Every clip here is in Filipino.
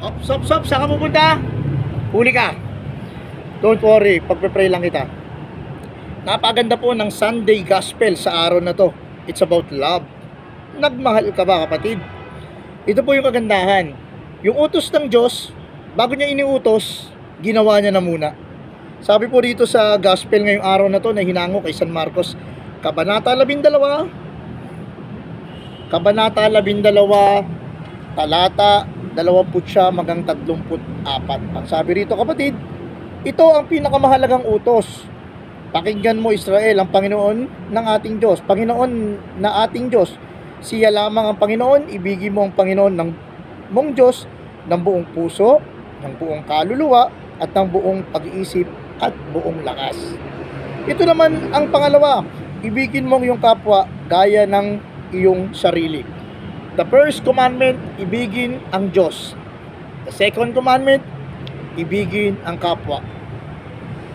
Sop, saan ka pupunta? Huli ka. Don't worry, pagpe-pray lang kita. Napaganda po ng Sunday Gospel sa araw na to. It's about love. Nagmahal ka ba, kapatid? Ito po yung kagandahan. Yung utos ng Diyos, bago niya iniutos, ginawa niya na muna. Sabi po dito sa Gospel ngayong araw na to na hinango kay San Marcos, Kabanata 12, talata 29 hanggang 34. Ang sabi rito, kapatid, ito ang pinakamahalagang utos. Pakinggan mo, Israel, ang Panginoon ng ating Diyos. Panginoon na ating Diyos, siya lamang ang Panginoon. Ibigin mo ang Panginoon ng mong Diyos ng buong puso, ng buong kaluluwa, at ng buong pag-iisip at buong lakas. Ito naman ang pangalawa, ibigin mo ang iyong kapwa gaya ng iyong sarili. The first commandment, ibigin ang Diyos. The second commandment, ibigin ang kapwa.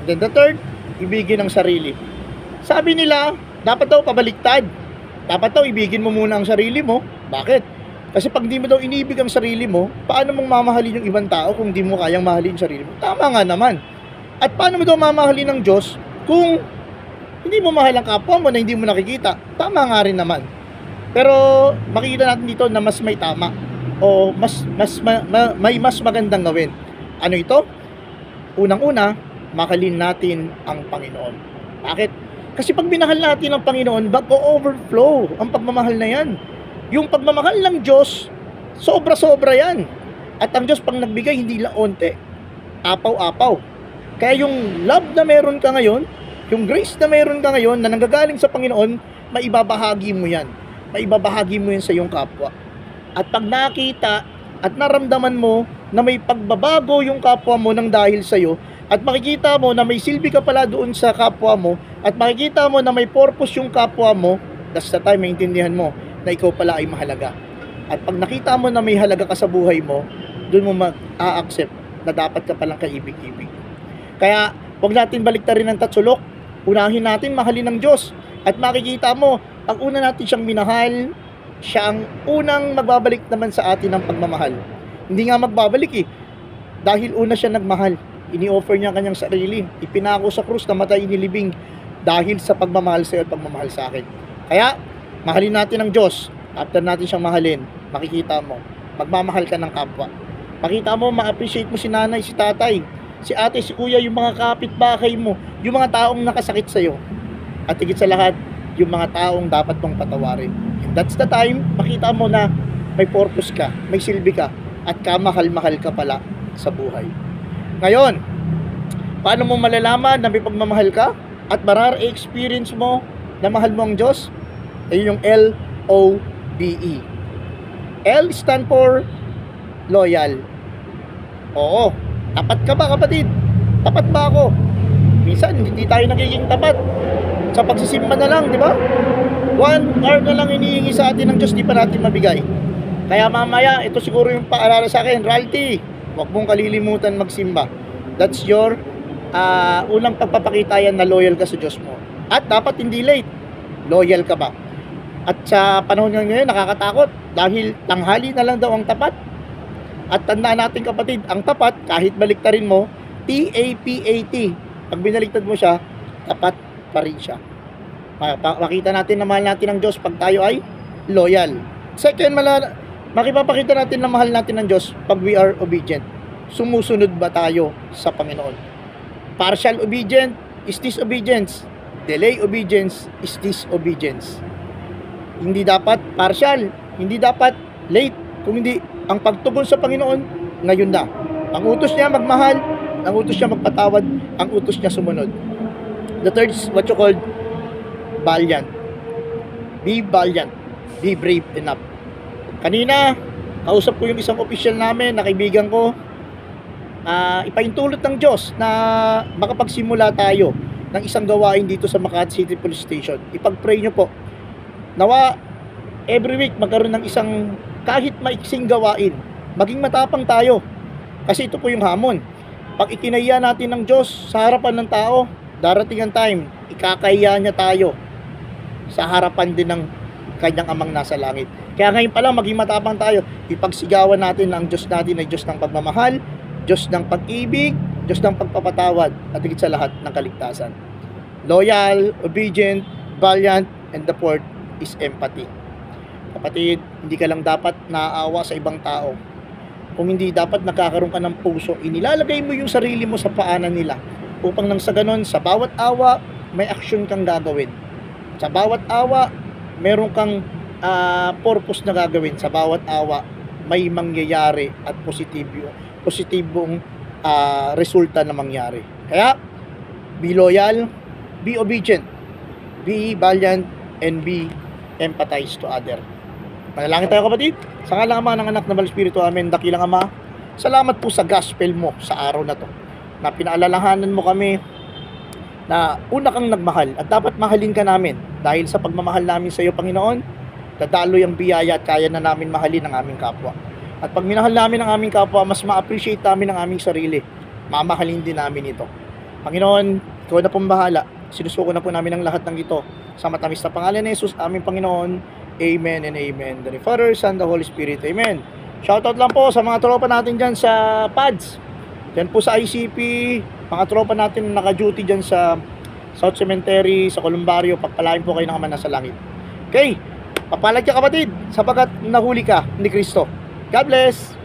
Then the third, ibigin ang sarili. Sabi nila, dapat daw pabaliktad. Dapat daw ibigin mo muna ang sarili mo. Bakit? Kasi pag di mo daw inibig ang sarili mo, paano mong mamahalin yung ibang tao kung di mo kayang mahalin yung sarili mo? Tama nga naman. At paano mo daw mamahalin ng Diyos kung hindi mo mahal ang kapwa mo na hindi mo nakikita? Tama nga rin naman. Pero makikita natin dito na mas may tama o may mas magandang gawin. Ano ito? Unang-una, mahalin natin ang Panginoon. Bakit? Kasi pag minahal natin ang Panginoon, mag-overflow ang pagmamahal na yan. Yung pagmamahal ng Diyos, sobra-sobra yan. At ang Diyos pang nagbigay, hindi lang onte. Apaw-apaw. Kaya yung love na meron ka ngayon, yung grace na meron ka ngayon na nanggagaling sa Panginoon, maibabahagi mo yan. Maibabahagi mo yan sa iyong kapwa. At pag nakita at naramdaman mo na may pagbabago yung kapwa mo nang dahil sa iyo, at makikita mo na may silbi ka pala doon sa kapwa mo, at makikita mo na may purpose yung kapwa mo, that's the time maintindihan mo na ikaw pala ay mahalaga. At pag nakita mo na may halaga ka sa buhay mo, doon mo mag-a-accept na dapat ka palang kaibig-ibig. Kaya, huwag natin baliktarin ang tatsulok. Unahin natin mahalin ng Diyos. At makikita mo, pag una natin siyang minahal, siya ang unang magbabalik naman sa atin ng pagmamahal. Hindi nga magbabalik dahil una siya nagmahal. Ini-offer niya ang kanyang sarili. Ipinako sa krus, namatay, inilibing dahil sa pagmamahal sa iyo at pagmamahal sa akin. Kaya, mahalin natin ang Diyos. After natin siyang mahalin, makikita mo, magmamahal ka ng kapwa. Makita mo, ma-appreciate mo si nanay, si tatay, si ate, si kuya, yung mga kapitbahay mo, yung mga taong nakasakit sa iyo. At higit sa lahat, yung mga taong dapat mong patawarin. And that's the time, makita mo na may purpose ka, may silbi ka, at kamahal-mahal ka pala sa buhay. Ngayon, paano mo malalaman na may pagmamahal ka at marar-experience mo na mahal mo ang Diyos? Ay yung L-O-V-E. L stand for loyal. Oo, tapat ka ba, kapatid? Tapat ba ako? Minsan, hindi tayo nagiging tapat. Sa pagsisimba na lang, di ba? 1 hour na lang inihingi sa atin ng Diyos, di pa natin mabigay. Kaya mamaya, ito siguro yung paalala sa akin, Ralty, huwag mong kalilimutan magsimba. That's your unang pagpapakita yan na loyal ka sa Diyos mo. At dapat hindi late. Loyal ka ba? At sa panahon ngayon, nakakatakot dahil tanghali na lang daw ang tapat. At tandaan natin, kapatid, ang tapat, kahit baliktarin mo, T-A-P-A-T. Pag binaliktad mo siya, tapat pa rin siya. Makita natin na mahal natin ang Diyos pag tayo ay loyal. Second, makipapakita natin na mahal natin ang Diyos pag we are obedient. Sumusunod ba tayo sa Panginoon? Partial obedient is disobedience. Delay obedience is disobedience. Hindi dapat partial, hindi dapat late. Kung hindi, ang pagtugon sa Panginoon, ngayon na. Ang utos niya magmahal, ang utos niya magpatawad, ang utos niya sumunod. The third is what you call valiant. Be valiant. Be brave enough. Kanina, kausap ko yung isang official namin na kaibigan ko. Ipaintulot ng Diyos na makapagsimula tayo ng isang gawain dito sa Makati City Police Station. Ipag-pray nyo po. Nawa, every week magkaroon ng isang kahit maiksing gawain. Maging matapang tayo. Kasi ito po yung hamon. Pag ikinaya natin ng Diyos sa harapan ng tao, darating ang time, ikakaya niya tayo sa harapan din ng kanyang amang nasa langit. Kaya ngayon pa lang maging matapang tayo. Ipagsigawan natin ang Diyos natin ay Diyos ng pagmamahal, Diyos ng pag-ibig, Diyos ng pagpapatawad, at higit sa lahat ng kaligtasan. Loyal, obedient, valiant, and the fourth is empathy. Kapatid, hindi ka lang dapat naaawa sa ibang tao. Kung hindi, dapat nakakaroon ka ng puso, inilalagay mo yung sarili mo sa paanan nila upang nang sa ganon, sa bawat awa, may action kang gagawin. Sa bawat awa, meron kang purpose na gagawin. Sa bawat awa, may mangyayari at positibong resulta na mangyari. Kaya, be loyal, be obedient, be valiant, and be empathize to other. Manalangin tayo kapatid. Sa ngalang Ama, ng Anak, na Banal Espiritu, amen. Dakilang Ama, salamat po sa gospel mo sa araw na to, na pinaalalahanan mo kami na una kang nagmahal at dapat mahalin ka namin dahil sa pagmamahal namin sa iyo, Panginoon, dadaloy ang biyaya at kaya na namin mahalin ang aming kapwa. At pag minahal namin ang aming kapwa, mas ma-appreciate namin ang aming sarili. Mamahalin din namin ito. Panginoon, ikaw na pong bahala. Sinusuko na po namin ang lahat ng ito sa matamis na pangalan ni Jesus, aming Panginoon. Amen and amen. The Father, Son, the Holy Spirit. Amen. Shoutout lang po sa mga tropa natin dyan sa PADS. Dyan po sa ICP, mga tropa natin naka-duty dyan sa South Cemetery, sa Columbario. Pagpalain po kayo ng Ama nasa langit. Okay, papalad ka kapatid, sapagat nahuli ka ni Kristo. God bless!